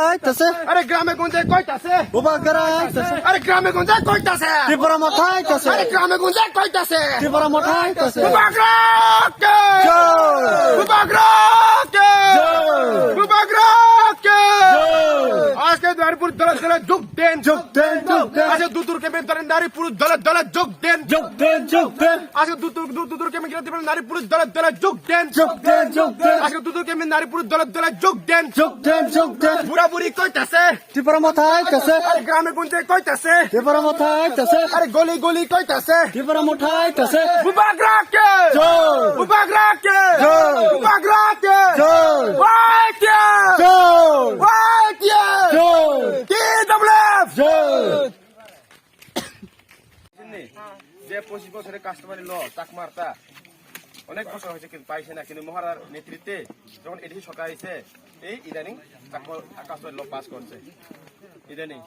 আইতাছে আরে গ্রামে গঞ্জে কইতাছে উপগ্রা আইতাছে আরে গ্রামে গঞ্জে কইতাছে ত্রিপুরা মাথা আইতাছে আরে গ্রামে গঞ্জে কইতাছে ত্রিপুরা মাথা আইতাছে উপগ্রাকে জয় উপগ্রাকে জয় উপগ্রাকে জয় আজকে নারীপুর দলে দলে যোগ দেন যোগ দেন যোগ দেন আজকে দুতুর কেমন ধরে নারীপুর দলে দলে যোগ দেন যোগ দেন যোগ দেন আজকে দুতুর কেমন নারীপুর দলে দলে যোগ দেন যোগ দেন যোগ দেন আজকে দুতুর কেমন নারীপুর দলে দলে যোগ দেন যোগ দেন যোগ দেন বুড়া বুড়ি কইতাছে ত্রিপুরা মাথা আইতাছে আরে গ্রামে গঞ্জে কইতাছে ত্রিপুরা মাথা আইতাছে আরে গলি গলি কইতাছে ত্রিপুরা মাথা আইতাছে উপগ্রাকে জয় উপগ্রাকে জয় উপগ্রাকে জয় ওয়াইটিয়া জয় ওয়াইটিয়া জয় TWF জয় যে 25 বছরের কাস্টমারি ল চাকমারটা অনেক বছর হয়েছে কিন্তু পাইছে না কিন্তু মহারার নেতৃত্বে যখন এডিসি সরকার হয়েছে এই ইদানিং কাস্টমারি ল পাস করছে ইদানিং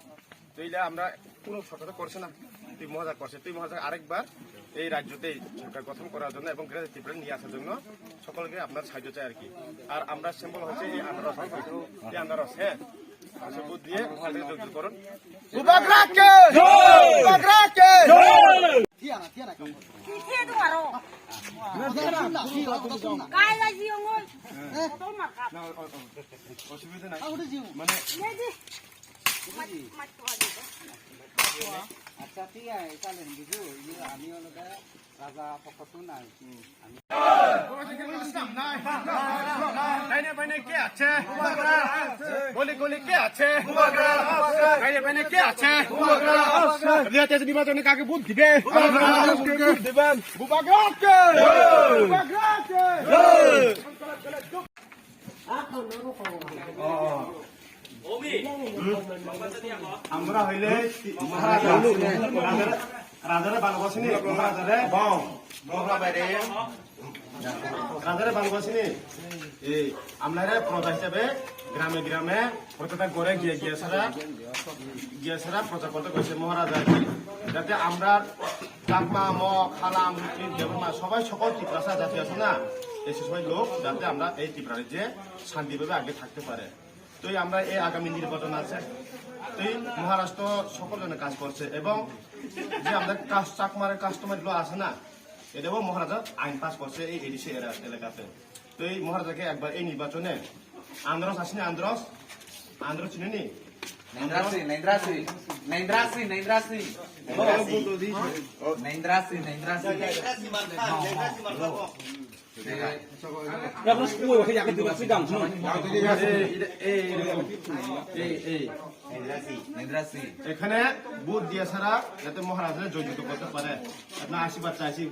তো এইটা আমরা কোনো সরকার করছে না তুই মহাজার করছে তুই মহাজার আরেকবার এই রাজ্যতে সরকার গঠন করার জন্য এবং গ্রেড ত্রিপুরা নিয়ে আসার জন্য সকলকে আপনার সাহায্য চাই আর কি আর আমরা সিম্বল হচ্ছে এই আনারস এই আনারস হ্যাঁ সবুজ দিয়ে মহাজার যোগ করুন উপগ্রাকে উপগ্রাকে অসুবিধা নাই মানে আচ্ছা ঠিক আছে চালেন বুঝু আমি ওনাকে রাজা পক্ষতো নাই বাইনে কে আছে গলি গলি কে আছে বাইনে কে আছে নির্বাচনে কাকে ভোট দিবে দিবেন বুবাগ্রাকে আমরা হইলে রাজারে ভালোবাসিনি রাজারে রাজারে ভালোবাসিনি এই আমরা প্রজা হিসাবে গ্রামে গ্রামে প্রত্যেকটা ঘরে গিয়ে সারা প্রচার করতে করেছে মহারাজা যাতে আমরা চাকমা খালাম দেবমা সবাই সকল ত্রিপুরা জাতি আছে না এই সবাই লোক যাতে আমরা এই ত্রিপুরা রাজ্যে শান্তিভাবে আগে থাকতে পারে তো আমরা এই আগামী নির্বাচন আছে তো মহারাষ্ট্র সকল জনে কাজ করছে এবং যে আমাদের চাকমারের কাস্টমার গুলো আছে না এটাও মহারাজা আইন পাস করছে এই এডিসি এলাকাতে তো এই মহারাজাকে একবার এই নির্বাচনে আন্দ্রস আসেনি আন্দ্রস চিনেনি এখানে বুথ দিয়ে ছাড়া যাতে মহারাজা জয়যুক্ত করতে পারে আপনার আশীর্বাদ চাইছি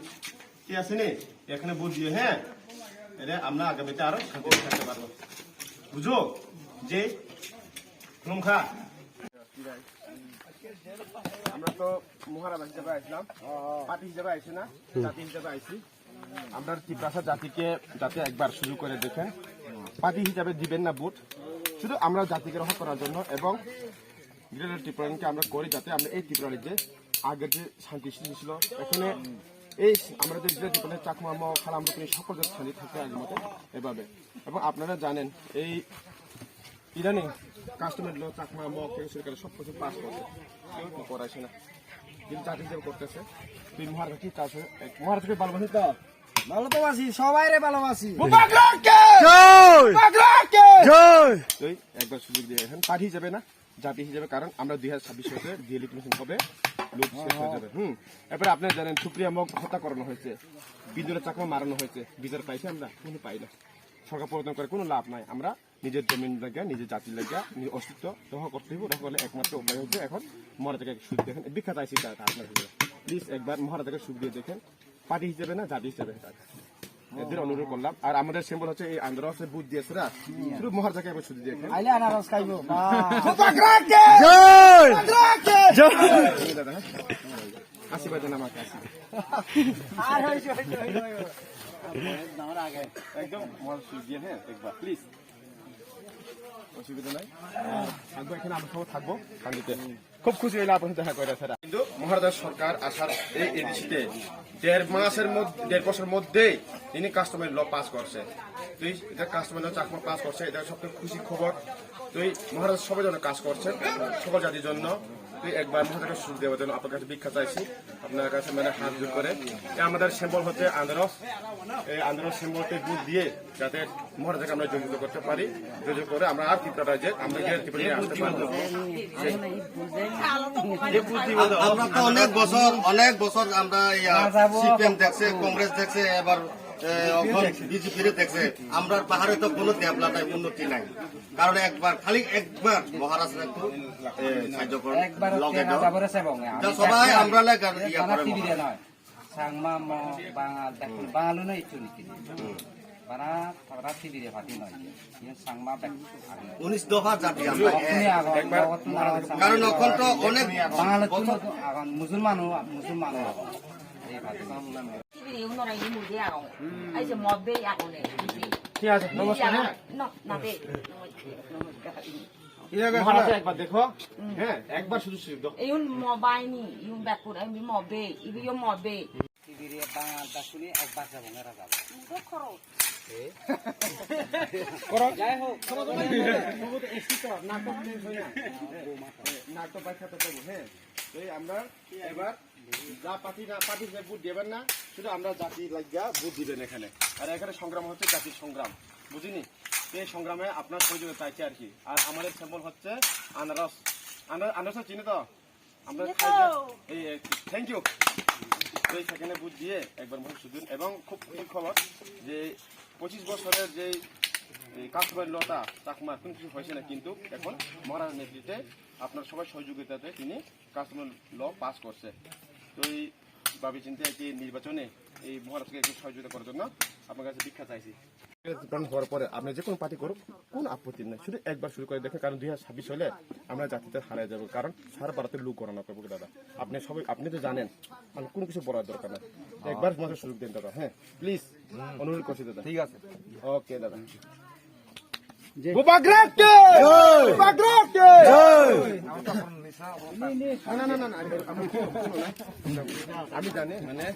কি আসেনি এখানে বুথ দিয়ে হ্যাঁ এটা আমরা আগামীতে আরো শান্তি থাকতে পারবো বুঝো যে খা আমরা তো মহারাজা হিসাবে আসলাম পার্টি হিসাবে আইসি না জাতি হিসাবে আইসি আমরা ত্রিপুরা জাতিকে যাতে একবার শুরু করে দেখেন পার্টি হিসাবে দিবেন না ভোট শুধু আমরা জাতিকে রক্ষা করার জন্য এবং গ্রেটার ত্রিপুরাকে আমরা করি যাতে আমরা এই ত্রিপুরা রাজ্যে আগের যে শান্তি ছিল এখানে এই আমরা যে ত্রিপুরা চাকমা খালাম সকল যে শান্তি থাকতে আগের মতো এভাবে এবং আপনারা জানেন এই ইদানিং কাস্টমার লোক চাকমা সরকার সব কিছু পাস করছে কেউ করাইছে না কিন্তু জাতি হিসেবে করতেছে তুই মহারাজা কি চাষ মহারাজকে ভালোবাসি তো ভালো তো আছি সবাই রে ভালোবাসি তুই একবার সুযোগ দিয়ে এখন পার্টি হিসেবে না জাতি হিসেবে কারণ আমরা 2026 সালে ডিএলইটি মিশন হবে লোক শেষ হয়ে যাবে এরপরে আপনি জানেন সুপ্রিয়া মগ হত্যা করানো হয়েছে বিদ্যুতের চাকমা মারানো হয়েছে বিচার পাইছি আমরা কোনো পাই না সরকার প্রবর্তন করে কোনো লাভ নাই আমরা নিজের জমিন লাগা নিজের জাতির লাগা নিজের অস্তিত্ব রক্ষা করতে হইব রক্ষা করলে একমাত্র উপায় হচ্ছে এখন মহারাজাকে সুখ দেখেন বিখ্যাত আইসি আপনার প্লিজ একবার মহারাজাকে সুখ দিয়ে দেখেন পার্টি হিসেবে না জাতি হিসেবে এদের অনুরোধ করলাম আর আমাদের সিম্বল হচ্ছে এই আন্দ্রসের বুথ দিয়েছে না শুধু মহারাজাকে একবার শুধু দেখেন আইলে আনারস খাইবো আশীর্বাদ দেন আমাকে একদম সুখ দিয়ে হ্যাঁ একবার প্লিজ অসুবিধা নাই থাকবো এখানে আমরা সবাই থাকবো শান্তিতে খুব খুশি হইলে আপনার দেখা করে স্যার কিন্তু মহারাজা সরকার আসার এই এডিসিতে 1.5 বছরের মধ্যে তিনি কাস্টমার ল পাস করছে তুই এটা কাস্টমার ল চাকমা পাস করছে এটা সবথেকে খুশি খবর তো এই মহারাজ সবাই জন্য কাজ করছেন সকল জাতির জন্য। তো একবার মহারাজকে সুযোগ দেওয়ার জন্য আপনার কাছে ভিক্ষা চাইছি, আপনার কাছে মানে হাত জোর করে। আমাদের সিম্বল হচ্ছে আন্দারস, এই আন্দারস সিম্বলকে বুথ দিয়ে যাতে মহারাজকে আমরা যোজিত করতে পারি, যোজিত করে আমরা আর ত্রিপুরা যে আমরা ত্রিপুরা নিয়ে আসতে পারবো। আমরা তো অনেক বছর আমরা সিপিএম দেখছে, কংগ্রেস দেখছে, এবার বিজেপি দেখছে। আমরা পাহাড়ে তো কোনো ডেভেলপ নাই, উন্নতি নাই। কারণ একবার মহারাজ একটু সাহায্য করেন, লগে সবাই আমরা ইয়া করে Sangma mo bangal dakul bangalu na itu nih. Para para TV dia pati noy. Yang sangma bek. 19 দফা জাতি আমরা Ini agon কারণ এখন তো অনেক bangal itu agon musulman agon. Ini pati. TV unorai ini mulia agon. Aja mobe agon nih. ঠিক আছে, নমস্কার। হ্যাঁ No, nabe. মহারাজ একবার দেখো, হ্যাঁ একবার শুধু সুযোগ দাও। Yung mobile ni, yung backwood, ay yung mobe, yung mobe. TV dia bangal dakul ni ekbar sa bang era sab. Koro. Jai ho. নাটক ব্যাখ্যাতে দেবো। হ্যাঁ তো আমরা এবার যা পার্টি যে ভোট দেবেন না, শুধু আমরা জাতি লাগিয়া ভোট দিবেন এখানে। আর এখানে সংগ্রাম হচ্ছে জাতির সংগ্রাম, বুঝিনি? এই সংগ্রামে আপনার সহযোগিতা চাইছে আর কি। আর আমাদের সিম্বল হচ্ছে আনারস। আনারস চিনি তো আমরা এই থ্যাংক ইউ। তো এই সেখানে ভোট দিয়ে একবার ভোট শুধুন। এবং খুব খবর যে 25 বছরের যে কাশ্মীর লতা চাকমা কোন কিছু হয়েছে না, কিন্তু এখন মহারাজ নেতৃত্বে আপনার সবাই সহযোগিতাতে তিনি কাশ্মীর ল পাস করছে। তো এই ভাবি চিন্তা যে নির্বাচনে এই মহারাজকে একটু সহযোগিতা করার জন্য আপনার কাছে ভিক্ষা চাইছি। হওয়ার পরে আপনি যে কোনো পার্টি করুক কোন আপত্তি নেই, শুধু একবার শুরু করে দেখেন। কারণ 2026 হলে আমরা জাতিতে হারিয়ে যাবো। কারণ সারা ভারতের লোক গণনা করবো দাদা। আপনি তো জানেন কোনো কিছু বলার দরকার না, একবার মজার সুযোগ দেন দাদা। হ্যাঁ প্লিজ অনুরোধ করছি দাদা। ঠিক আছে, ওকে দাদা। আমি জানি মানে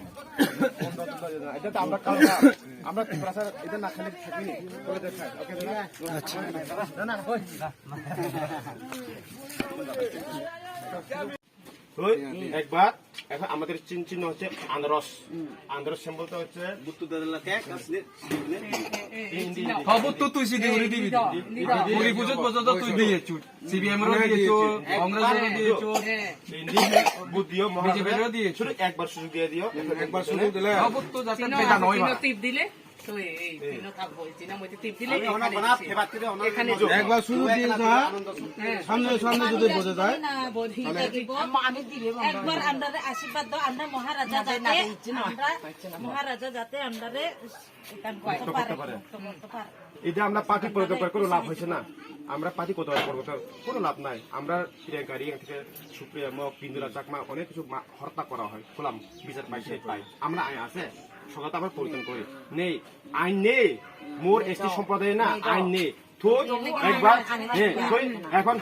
এটা তো আমরা আমরা এটা না খালি থাকিনি। একবার এখন আমাদের চিহ্ন হচ্ছে আনারস। আনারস সিম্বলটা হচ্ছে সবতো তুই সিধি উড়ি দিবি উড়ি পুজো পর্যন্ত তুই দিয়েছু সিবিএম র দিয়েছু কংগ্রেস র দিয়েছু বুদ্ধ দিও মহারাজের দিয়েছু। একবার সুযোগ দিয়ে দিও, একবার সুযোগ দিলে সবতো যাতে বেটা নয় বা টিপ দিলে তো এই তিনো থাকবো, চিনা মধ্যে টিপ দিলে এখানে একবার শুরু দিয়ে সামনে যদি বোঝা যায় আমি দিবে একবার আমরা আশীর্বাদ দাও। আমরা মহারাজা যাতে মহারাজা যাতে আমরা করতে পারে। এটা আমরা পার্টি পরিবর্তন করে লাভ হয়েছে না। আমরা পার্টি কত পরিবর্তন কোনো লাভ নাই। আমরা প্রিয়াঙ্কা রিয়াং থেকে সুপ্রিয়া মক পিন্দুরা চাকমা অনেক কিছু হত্যা করা হয়, খোলাম বিচার পাই সেই পাই। আমরা আইন আছে সকাল তো আমরা পরিবর্তন করি নেই, আইন নেই। মোর এসটি সম্প্রদায় না আইন নেই। তো একবার এখন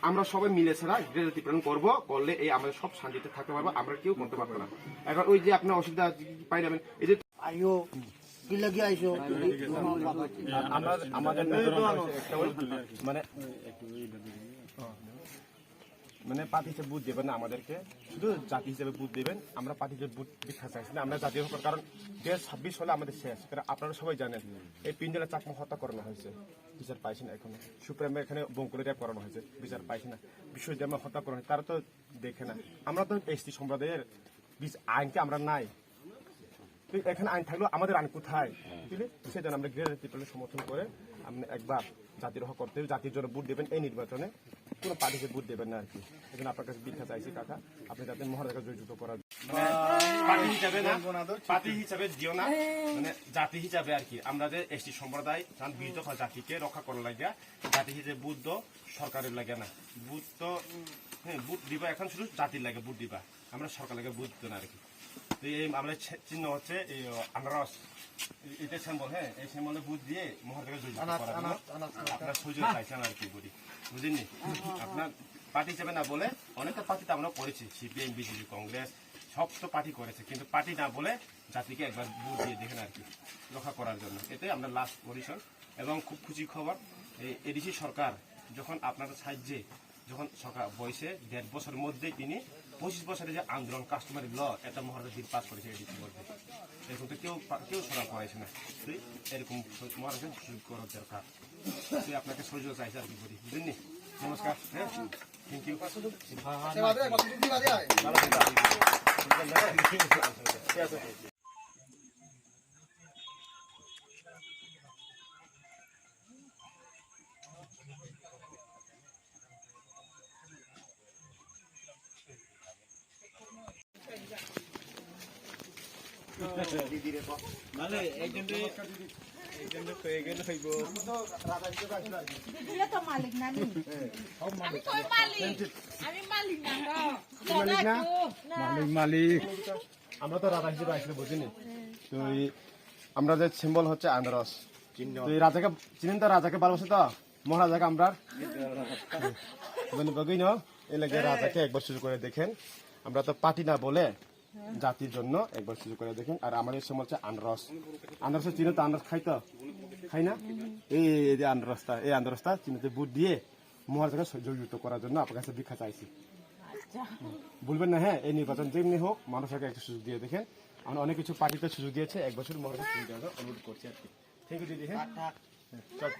আমরা সবাই মিলে ছাড়া প্ল্যান করবো, করলে এই আমাদের সব শান্তিতে থাকতে পারবো। আমরা কেউ করতে পারবো না। এখন ওই যে আপনার অসুবিধা পাই যাবেন এই যে আইও কি লাগি আইছো আমাদের মানে পার্টি হিসেবে বুথ দেবেন না আমাদেরকে, শুধু জাতি হিসেবে বুথ দেবেন। আমরা পার্টি হিসেবে বুথ দেখা চাইছি না, আমরা জাতীয় হওয়ার কারণ 2026 হলে আমাদের শেষ। কারণ আপনারা সবাই জানেন এই পিঞ্জলা চাকমা হত্যা করানো হয়েছে, বিচার পাইছি না। এখনো সুপ্রিমে এখানে বঙ্কুলে র্যাপ করানো হয়েছে, বিচার পাইছি না। বিশ্ববিদ্যালয় হত্যা করানো হয়েছে, তারা তো দেখে না। আমরা তো এসটি সম্প্রদায়ের আইনকে আমরা নাই। এখানে আইন থাকলেও আমাদের আইন কোথায়? সেজন্য আমরা গ্রেড পিপলের সমর্থন করে আপনি একবার জাতির হক করতে জাতির জন্য ভোট দেবেন। এই নির্বাচনে কোনো পার্টিকে ভোট দেবেন না আর কি। এজন্য আপনার কাছে ভিক্ষা চাইছি কাকা, আপনি যাতে মহারাজকে জয়যুক্ত করার পার্টি হিসাবে না, পার্টি হিসাবে দিও না, মানে জাতি হিসাবে আর কি। আমাদের এসটি সম্প্রদায় বিরুদ্ধ জাতিকে রক্ষা করার লাগে জাতি হিসেবে ভোট দো, সরকারের লাগে না। ভোট তো হ্যাঁ ভোট দিবা, এখন শুধু জাতির লাগে ভোট দিবা, আমরা সরকার লাগে ভোট দিত না আর কি। তো এই আমাদের চিহ্ন হচ্ছে এই আনারস, এটা সিম্বল। হ্যাঁ এই সিম্বলে বুথ দিয়ে মহারাজকে জয়যুক্ত করার জন্য আপনার সুযোগ চাইছেন আর কি বলি, বুঝেননি? আপনার পার্টি হিসেবে না বলে অনেকটা পার্টিতে আমরা করেছি, সিপিএম বিজেপি কংগ্রেস সব তো পার্টি করেছে, কিন্তু পার্টি না বলে জাতিকে একবার বুথ দিয়ে দেখেন আর কি রক্ষা করার জন্য। এটাই আমরা লাস্ট পজিশন। এবং খুব খুশি খবর এই এডিসি সরকার যখন আপনাদের সাহায্যে যখন সরকার বয়সে 1.5 বছরের মধ্যে তিনি 25 বছরের যে আন্দোলন কাস্টমারি ল এটা মহারাজা বিল পাস করেছে এই মধ্যে এরকম তো কেউ সরকার করাইছে না তুই এরকম মহারাজের সুযোগ করার দরকার তুই আপনাকে সহযোগ চাইছে আর কি বলি বুঝলেন নমস্কার হ্যাঁ থ্যাংক ইউ দিদিলে তো মালিক না নি আমি তো মালিক আমি মালিক না মালিক আমরা তো রাজা হিসেবে আসলে বুঝিনি তো আমরা যে সিম্বল হচ্ছে আনারস তো এই রাজাকে চিনেন তো রাজাকে ভালোবাসে তো মহারাজাকে আমরা বগি ন এই লাগে রাজাকে একবার সুযোগ করে দেখেন আমরা তো পার্টি না বলে জাতির জন্য একবার সুযোগ করে দেখেন আর আমাদের সিম্বল হচ্ছে আনারস আনারস চিনে তো আনারস খাই না এই যে আনারসটা চিনেতে বুট দিয়ে মহারাজাকে জয়যুক্ত করার জন্য আপনার কাছে ভিক্ষা চাইছি বলবেন না হ্যাঁ এই নির্বাচন যেমনি হোক মানুষকে একটা সুযোগ দিয়ে দেখেন আমরা অনেক কিছু পার্টিতে সুযোগ দিয়েছে এক বছর মহারাজা সুযোগ দেওয়ার অনুরোধ করছি আর কি থ্যাংক ইউ দিদি হ্যাঁ চল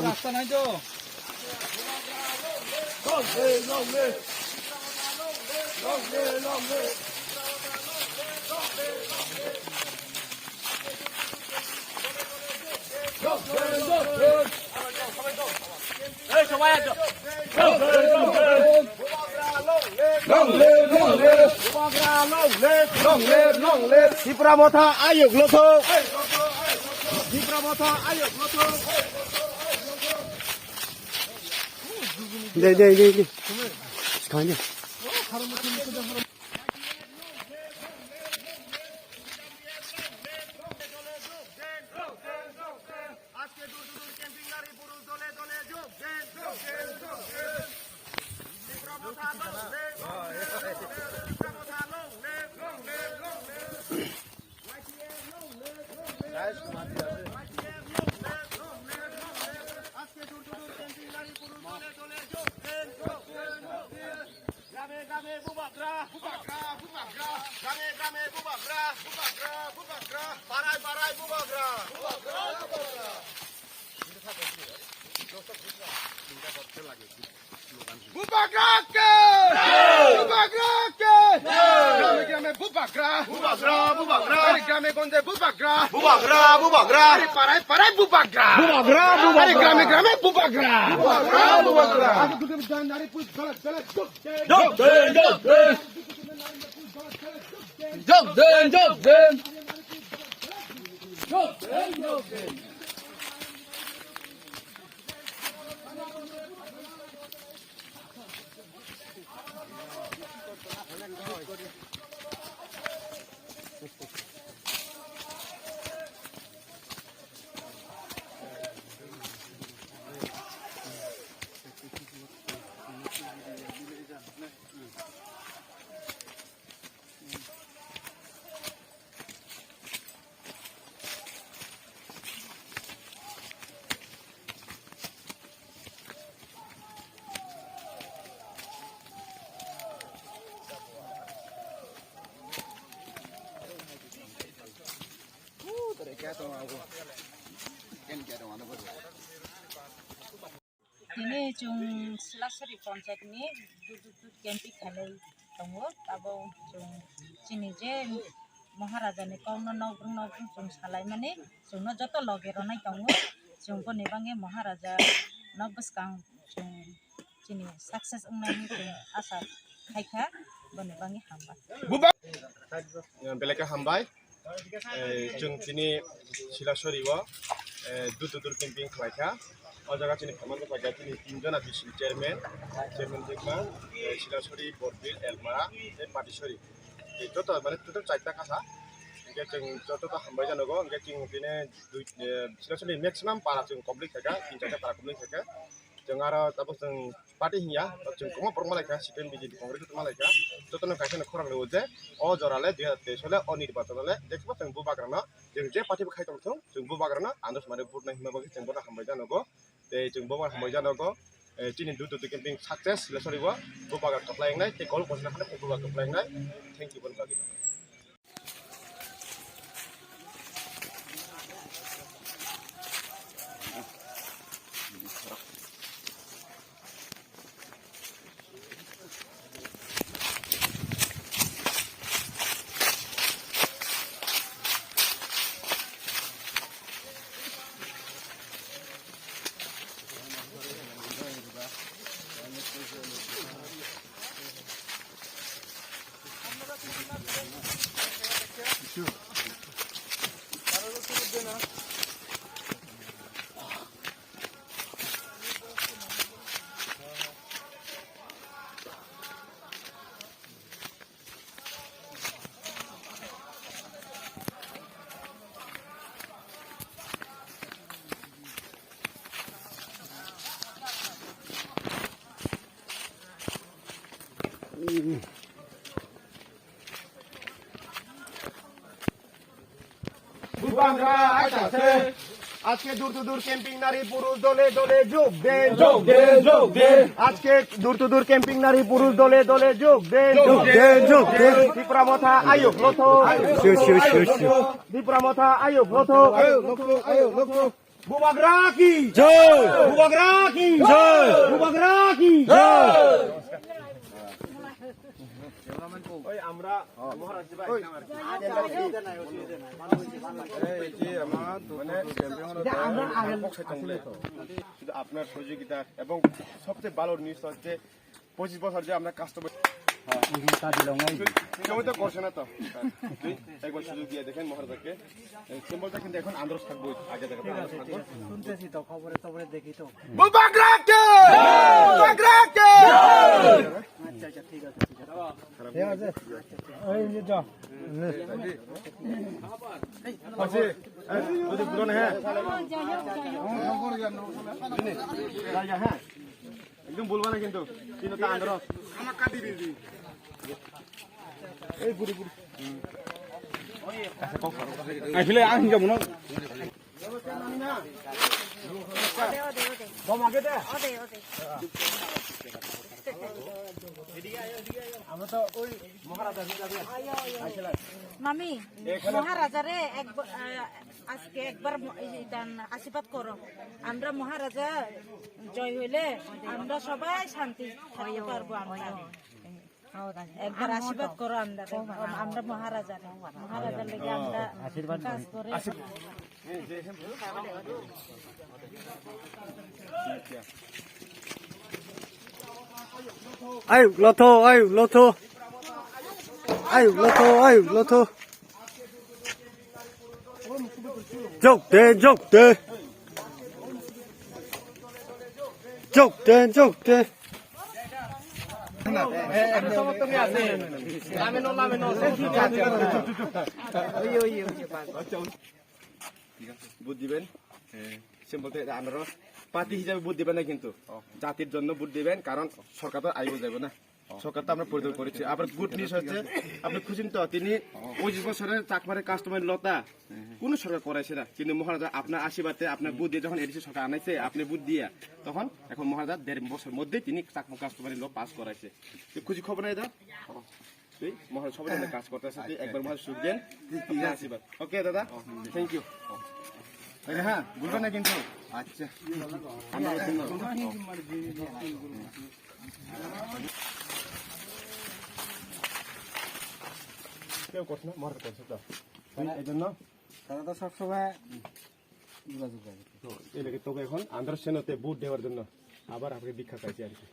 রাস্তা নাই তো ত্রিপুরা মথা আয়োগ লোথ ত্রিপুরা মথা আয়োগ লোথ দে খাই দে Ini cung selasari ponsel ini duduk camping kalau tunggu tabau cung sini je महाराजानि गावनो नग्रं जों सालाय माने जोंनो जत लगेरनाय दङ जों बनेबाङे महाराजा नबस्कां जों दिनै साक्सेस अंनायनि जों आसा खायखा बनेबाङे हामबाय बेलेगे हामबाय जों दिनै सिलासरियाव दुर केम्पिं खालायखा ओ जायगा दिनै खामानि थाखाय दिनै तीनजना बिसि चेयारमेन जोंना सिलासरि बरबिल एलमारा पाटिसरि जत माने टोटल 4टा कासा जों जत हामबाय जानांगौ जों बिदिनो सिलासरि मेक्सिमाम पारा जों कमप्लिट थाखा 3-4 पारा कमप्लिट थाखा जों आरो दाबो जों पार्टी हिया जों कमा परमालायखा सिपिएम बिजेपि कांग्रेस मालायखा जतनो कायसेनो खरां लो जे अ जराले 2023 अनिर्बाचनले देखबा जों बुबाग्राना जों जे पार्टी खायदों जों बुबाग्राना आन्दाज माने बुरनाय हिमाबागि जों बना हामबाय जानांगौ जों बुबा हामबाय जानांगौ दिनै दुर केम्पिं सक्सेस सिलासरिवा बुबागा कप्लायनाय ते गल पसना खाने बुबा कप्लायनाय थैंक यू बनबागि বুবাগ্রা আইতাছে আজকে দূর ক্যাম্পিং নারী পুরুষ দলে দলে যোগ দেন আজকে দূর ক্যাম্পিং নারী পুরুষ দলে দলে যোগ দেন ত্রিপুরা মথা আয়োগ লথ ত্রিপুরা মথা আয়োগ লথ বুবাগ্রা কি জয় বুবাগ্রা কি জয় বুবাগ্রা কি জয় ওই আমরা মহারাজ ভাই আপনার সহযোগিতা এবং সবচেয়ে ভালো নিউজ হচ্ছে 25 বছর যে আমরা কাস্টমার কেউ তো করছে না তো একবার সুযোগ দিয়ে দেখেন মহারাজাকে সিম্বলটা কিন্তু এখন আন্দোলন থাকবো আগে দেখা শুনতেছি তো খবরে খবরে দেখি তো বুবাগ্রাকে আচ্ছা আচ্ছা ঠিক আছে ঠিক আছে এই যে যাও যদি বুঝো না হ্যাঁ হ্যাঁ একদম বলবা না কিন্তু তিনটা আন্দোলন আমার কাটি দিদি এই বুড়ি বুড়ি আইলে আন যাব না তোমাকে দে আমরা তো ওই মহারাজা মামি মহারাজারে আজকে একবার আশীর্বাদ করো আমরা মহারাজা জয় হইলে আমরা সবাই শান্তি থাকতে পারবো আমরা একবার আশীর্বাদ করো আমরা মহারাজার লেগে আমরা আশীর্বাদ কাজ করে আয়ু লথো যোগ দে ভোট দিবেন সিম্বলতে আনারস পার্টি হিসাবে ভোট দিবেন না কিন্তু জাতির জন্য ভোট দিবেন কারণ সরকার তো আইব যাবে না সরকার তো আমরা পরিদর্শন করেছি আবার গুড নিউজ হচ্ছে আপনি খুশি তো তিনি 25 বছরের চাকমারের কাস্টমার লতা কোন সরকার করাইছে না কিন্তু মহারাজা আপনার আশীর্বাদে আপনার বুদ্ধ দিয়ে যখন এডিসি সরকার আনাইছে আপনি বুদ্ধ দিয়া তখন এখন মহারাজা 1.5 বছরের মধ্যে তিনি চাকমা কাস্টমারের ল পাস করাইছে খুশি খবর নাই দা মহারাজ সবাই কাজ করতেছে একবার মহারাজ সুখ দেন আশীর্বাদ ওকে দাদা থ্যাংক ইউ হ্যাঁ বুঝবেন না কিন্তু আচ্ছা কেউ করছে না মহারাজ করছে তো এই জন্য তারা তো সবসময় যোগাযোগ করে। তো এই লেগে তোকে এখন আন্দোলনতে বুট দেওয়ার জন্য আবার আপনাকে দীক্ষা চাইছি আর কি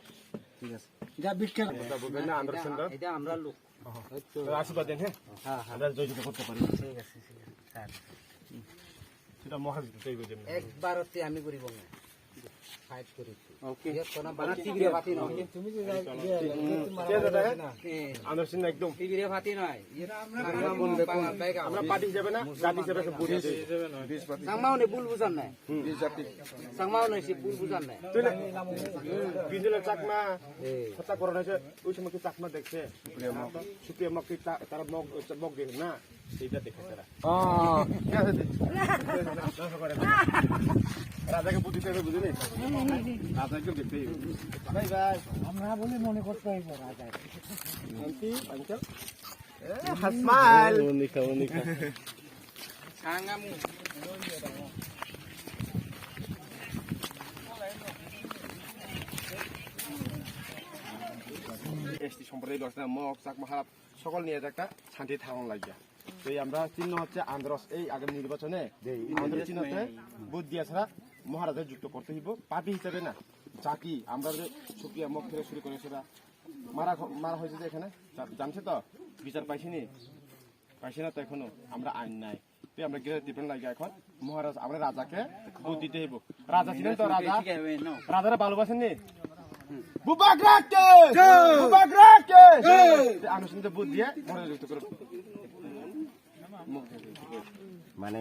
ঠিক আছে যা বিক্ষা কথা বলবেন না আন্দোলন এটা আমরা লোক আশীর্বাদ দেন হ্যাঁ আমরা জয়যুক্ত করতে পারি ঠিক আছে স্যার সেটা মহারাজ চাইবে জন্য একবারতে আমি করিব না ফাইট করেছি ওকে বানা টিভিরে ভাতি নয় তুমি যে আন্দোলন একদম টিভিরে ভাতি নয় আমরা পার্টি হিসাবে না জাতি হিসাবে বুট দিই সাংমাওনে ভুল বুঝান নাই সাংমাওনে সে ভুল বুঝান নাই তুই না বিজুলে চাকমা কথা করা হয়েছে ওই সময় কি চাকমা দেখছে সুপ্রিয়া মক তারা মক দেখে না সেইটা দেখে তারা রাজাকে বুদ্ধি দেবে বুঝলি রাজাকে দেখতে ভাই ভাই আমরা বলে মনে করতে হইব রাজা শান্তি পাঞ্চল হাসমাল সাংগামু এসটি সম্প্রদায় দর্শনা মক চাকমা হারাপ সকল নিয়ে একটা শান্তি থাকুন লাগিয়া তো এই আমরা চিহ্ন হচ্ছে আন্ধ্রস এই আগামী নির্বাচনে আন্ধ্র চিহ্নতে বুথ দিয়া ছাড়া মহারাজা যুক্ত করতে হইব পার্টি হিসেবে না চাকি আমরা যে সুপ্রিয়া মক থেকে শুরু করে সেটা মারা হয়েছে যে এখানে জানছে তো বিচার পাইছিনি পাইছি না তো এখনো আমরা আইন নাই তো আমরা গিয়ে দিবেন লাগে এখন মহারাজ আমরা রাজাকে বুথ দিতে হইব রাজা ছিলেন তো রাজা রাজারা ভালোবাসেন নি আনুষ্ঠানিক বুথ দিয়ে মহারাজা যুক্ত করে মানে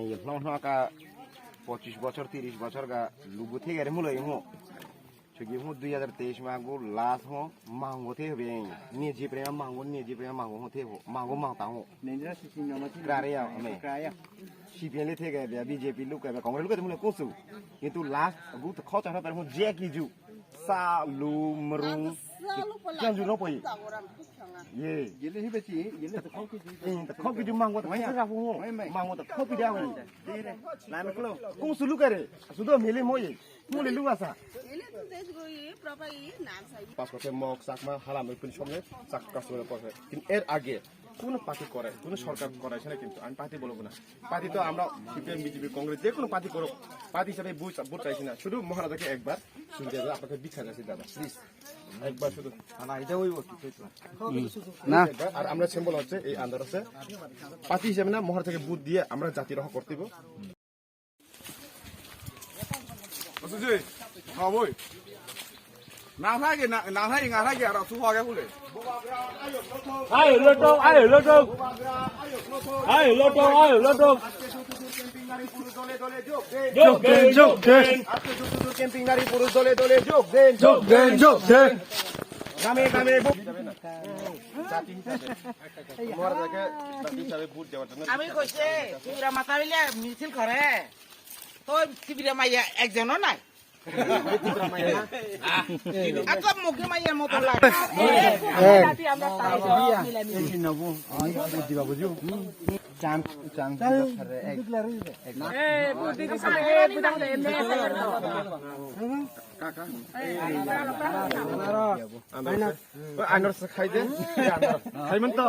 কা 25 বছর 30 বছর গা লুগু থেকে রে মুলাই হো ছগি হো 2023 মাগো লাস্ট হো মাঙ্গো থে হবে নিয়ে জি প্রেম মাঙ্গো হতে হো মাঙ্গো মাংতা হো নেন্দ্রা সিসি নামাতি ক্রারিয়া আমি কায়া সিপিএল থেকে বিজেপি লুক হবে কংগ্রেস লুক মুলে কোসু কিন্তু লাস্ট বুথ খচা হতা হো যে কি জু সা লু মরু কেন জু রপই 예. গেলে হিবেছি গেলে তো খাও কি 커피 좀 망고 다 가고 망고 다 커피 다 하고 라면 클로 공수 루가래 수도 밀리 모이 몰리 루가사 পাঁচ বছর মগ চাকমা হারাম ওই সঙ্গে চাক কাজ করে পড়ে কিন্তু এর আগে কোন পার্টি করে কোন সরকার করাইছে না কিন্তু আমি পার্টি বলবো না পার্টি তো আমরা সিপিএম বিজেপি কংগ্রেস যে কোনো পার্টি করো পার্টি হিসাবে ভোট চাইছি না শুধু মহারাজাকে একবার শুনতে যাবে আপনাকে দীক্ষা যাচ্ছি দাদা প্লিজ একবার শুধু না এটা হইব না আর আমরা সিম্বল হচ্ছে এই আন্দোলনে পার্টি হিসাবে না মহারাজ থেকে বুথ দিয়ে আমরা জাতি রক্ষা করতে দিব 어서지 가보이 나사게 나사게 알아 수화게 훌레 আয় লটো আয় লটো আয় লটো আয় লটো যোগ দেন যোগ দেন ক্যাম্পিং গাড়ি পুরুষ দলে দলে যোগ দেন যোগ দেন যোগ দেন গ্রামে গ্রামে জাতি হিসাবে মহারাজাকে জাতি হিসাবে ভোট দেওয়ার জন্য আমি কইছে শিবিরা মাথা বিলে মিছিল করে তো শিবিরা মাইয়া একজনও নাই আকম মুখে মাইয়ার মতো লাগে দিবা বুঝু চান চান আনারস খাই দে খাইবেন তো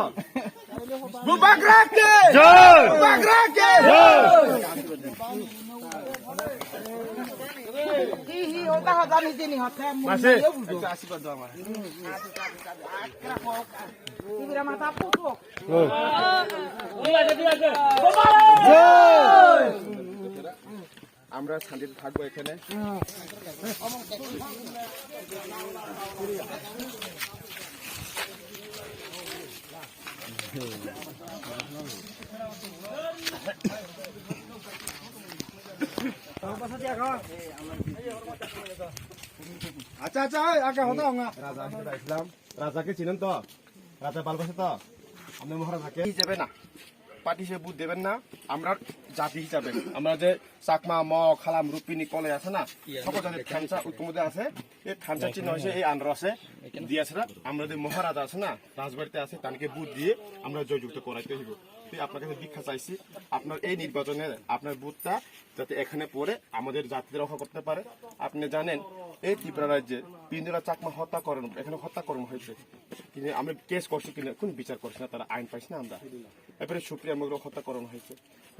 কি হি ওটা হতা নিজে নি হতে মাসে 아시바 도 আমার শিবিরা মাথা পুতো আমরা শান্তিতে থাকবো এখানে আচ্ছা আচ্ছা আগে হতো না রাজা হিসেবে আসলাম রাজাকে চিনেন তো রাজা ভালোবাসে তো আপনি মহারাজাকে হিসেবে না পার্টি হিসেবে বুথ দেবেন না আমরা জাতি হিসাবে আমরা যে চাকমা মগ খালাম রুপিনি কলে আছে না সকল জাতির খানসা ঐক্যমধ্যে আছে এই খানসা চিহ্ন হয়েছে এই আন্ধ্রসে দিয়েছে আমরা যে মহারাজা আছে না রাজবাড়িতে আছে তাকে বুথ দিয়ে আমরা জয়যুক্ত করাইতে হইব তুই আপনার কাছে দীক্ষা চাইছি আপনার এই নির্বাচনে আপনার বুথটা যাতে এখানে পড়ে আমাদের জাতিকে রক্ষা করতে পারে। আপনি জানেন এই ত্রিপুরা রাজ্যে পিন্দুরা চাকমা হত্যা করেন, এখানে হত্যাকর্ম হয়েছে, কিন্তু আমরা কেস করছি কিনা কোন বিচার করছি না, তারা আইন পাইছি না আমরা। এবারে সুপ্রিয়া মগ্র হত্যাকরণ হয়েছে,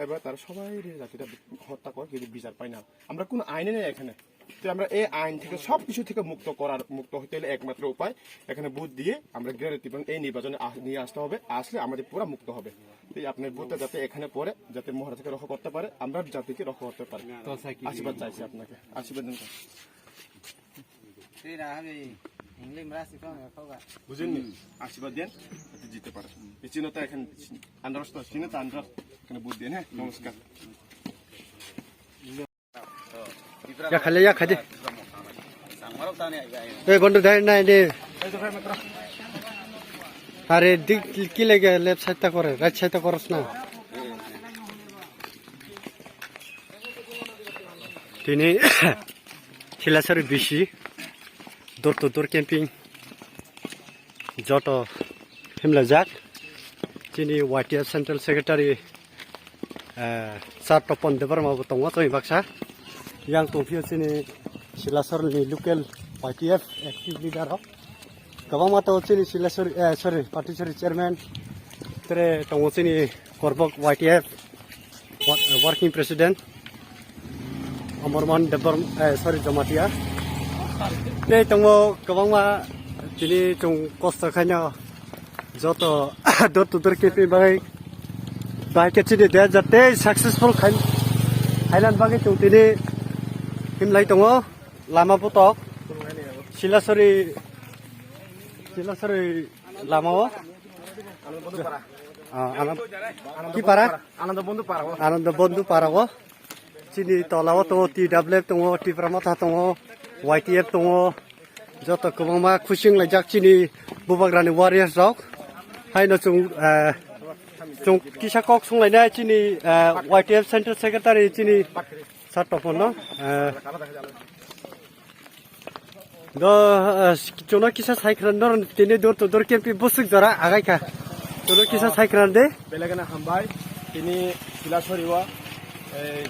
এবার তারা সবাই জাতিটা হত্যা করে কিন্তু বিচার পাই না। আমরা কোন আইনে নেই এখানে। তো আমরা এই আইন থেকে সবকিছু থেকে মুক্ত হতে হলে একমাত্র উপায় এখানে বুথ দিয়ে আমরা এই নির্বাচনে নিয়ে আসতে হবে, আসলে আমাদের পুরো মুক্ত হবে। আপনার বুথটা যাতে এখানে পড়ে, যাতে মহারাজাকে রক্ষা করতে পারে, আমরা জাতিকে রক্ষা করতে পারি। আশীর্বাদ চাইছি আপনাকে, আশীর্বাদ দিন। বুঝেননি, আশীর্বাদ দেন যাতে জিততে পারে। এই চিহ্নটা এখানে আন্দাজ চিহ্নটা আন্দাজ এখানে বুথ দিন। হ্যাঁ, নমস্কার। খালি খালি এই বন্ধু দেয় না এনে আরে দিক কি লাগে লেফট সাইডটা করে রাইট সাইডটা করস না তিনি শিলাচরি বেশি দূর তো দূর ক্যাম্পিং যত হিমলা যাক তিনি YTF সেন্ট্রাল সেক্রেটারি सार तपन देवर माबो दङ जोंनि Baksa yang tongfio sini Silasorni local YTF active leader hok kabang mato sini Silasor sorry participatory chairman tere tongo sini Korbok YTF working president Amorman Debar sorry Jamatia te tongo kabang ma sini tong kosta khanya joto dot tur kepi bagai baik sini dia jate successful Thailand bagai tong tini himlai tongo lama putok Silasori lama ki para Ananda Bondhu parago sini tolawo tongo TWF tongo Tipramata tongo YTF tongo joto kubangma khusing laijak sini bubagrani warriors rok haino chung kisakok sunglainai sini YTF central secretary sini Sartopono do chono kisa saikran nor tini dor to dor kempi busuk jara agaika chono kisa saikran de belegana hambai tini Silasoriwa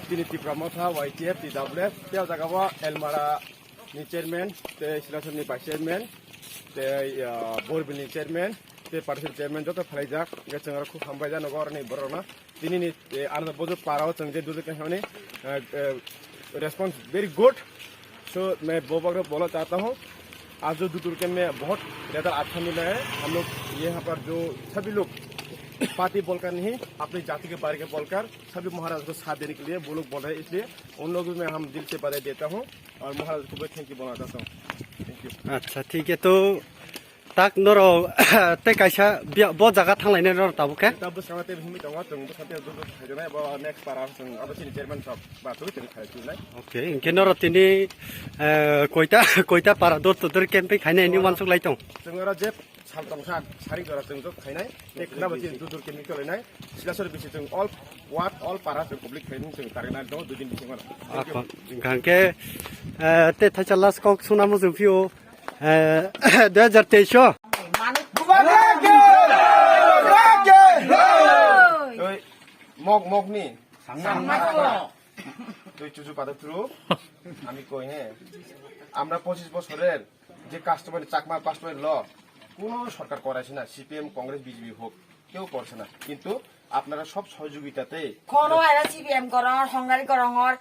tini Tipramotha YTF TWF teo jagawa Elmara ni chairman te Silasor ni vice chairman te Borbil ni chairman te participatory chairman joto phlaijak ge changara khub hambai jano gor ni borona tini ni Ananda Bondhu parao changje dudu ke hamni response very good। सो मैं Boba को बोलना चाहता हूँ आज जो दूर के में बहुत ज़्यादा अच्छा मिला है। हम लोग यहाँ पर जो सभी लोग पार्टी बोलकर नहीं अपनी जाति के बारे में बोलकर सभी महाराज को साथ देने के लिए वो लोग बोल रहे हैं, इसलिए उन लोगों में हम दिल से बधाई देता हूँ और महाराज को भी थैंक यू बोलना चाहता हूँ। Thank you. अच्छा ठीक है तो tak noro te kaisa bo jaga thanglai noro tabu ke tabu samate bhimi tawa tung samate do khajana ba next para sung aba sini chairman sab ba tu tini khaitu nai okay inke noro tini koita para dot to der camping khainai ni mansuk lai tong jengara je sal tong sa sari jora jeng jok khainai te khna ba tin dur kemi ko lenai Silasor bisi jeng all para jeng public training jeng tarena do du din bisi ngara gangke te thachalas kok sunamu jufio 2023 mug নি তুই চুচু পাতা through আমি কই হ্যাঁ আমরা 25 বছরের যে কাস্টমার চাকমা কাস্টমার ল কোনো সরকার করাইছে না, সিপিএম কংগ্রেস বিজেপি হোক কেউ করছে না, কিন্তু আপনারা সব সহযোগিতাতে কোনো এরা সিপিএম করঙর সংগারি করঙর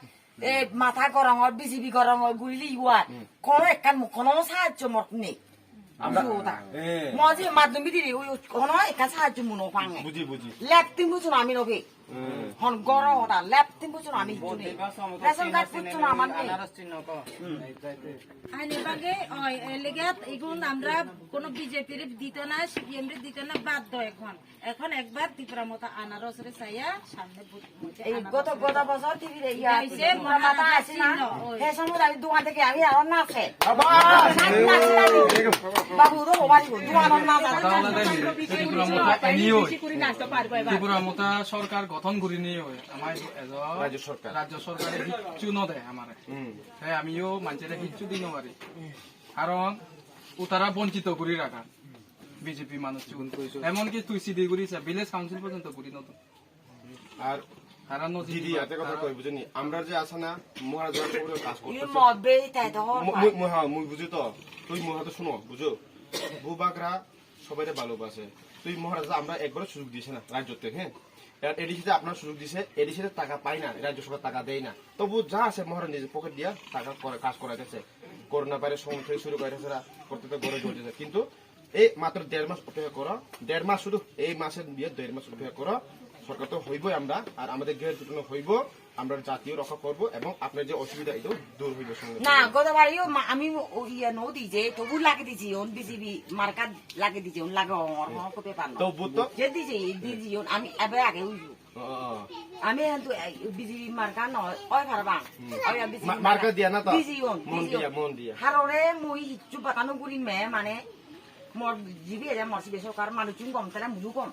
এ মাথা করঙর বিজেপি করঙর গুলি ইউয়া কোনো একখান কোনো সাহায্য মত নেই মজি মাধ্যম দিদি কোনো একটা সাহায্য মনো পাঙ্গে বুঝি ল্যাপটিং বুঝুন আমি নবে হন গর ওটা ল্যাপটিং বুঝুন আমি জুনে রেশন কার্ড বুঝুন আমার নেই আইনে বাগে এলাকাত এখন আমরা কোন বিজেপির দিত না সিপিএম এর দিত না বাধ্য এখন একবার ত্রিপুরামতা আনারসরে চাইয়া সামনে এই গত বছর টিভিতে ইয়া মাথা আছে না এই সময় আমি দোকান থেকে আমি আর না আছে বাবু তো মোবাইল দোকান না ত্রিপুরামতা সরকার গঠন করি নিয়ে আমার রাজ্য সরকারে কিচ্ছু নদেয় আমার হ্যাঁ আমিও মানুষেরা কিচ্ছু দিন পারি কারণ ও তারা বঞ্চিত করি রাখা বিজেপি মানুষ এমনকি তুই সিদ্ধি করিস ভিলেজ কাউন্সিল পর্যন্ত করি নতুন আর তারা নদী দিদি এত কথা কই বুঝিনি আমরা যে আছে না মহারাজার উপরে কাজ ইউ করতেছে মদ বে তাই তো মুই বুঝি তো তুই মহারাজ শুনো বুঝো ভূবাকরা সবাই ভালোবাসে তুই মহারাজা আমরা একবার সুযোগ দিয়েছে না রাজ্যতে হ্যাঁ এডিসিতে আপনার সুযোগ দিছে এডিসিতে টাকা পাই না রাজ্য সরকার টাকা দেয় না তবু যা আছে মহারাজ নিজের পকেট দিয়া টাকা কাজ করাইতেছে করোনা ভাইরাস সময় থেকে শুরু করেছে করতে তো গড়ে চলতেছে কিন্তু এই মাত্র 1.5 মাস অপেক্ষা করো 1.5 মাস শুধু এই মাসের দিয়ে 1.5 মাস অপেক্ষা করো সরকার তো হইবই আমরা আর আমাদের গৃহের টুটানো হইব আমরা জাতীয় রক্ষা করব এবং আপনার যে অসুবিধা এটাও দূর হইব সঙ্গে না গতবারও আমি ইয়া নো দিছে তবু লাগে দিছি ওন বিসিবি মার্কা লাগে দিছে ওন লাগে আমার কপে পান তো বুতো যে দিছে দিছি আমি এবে আগে হইব আমি কিন্তু বিসিবি মার্কা নয় ওই পারবা ওই বিসিবি মার্কা দিয়া না তো দিছি ওন মন দিয়া হাররে মুই হিচু বাকানো গুরি মে মানে মোর জিবি এরা মরসি বেসরকার মানুষ কম তারা মুলু কম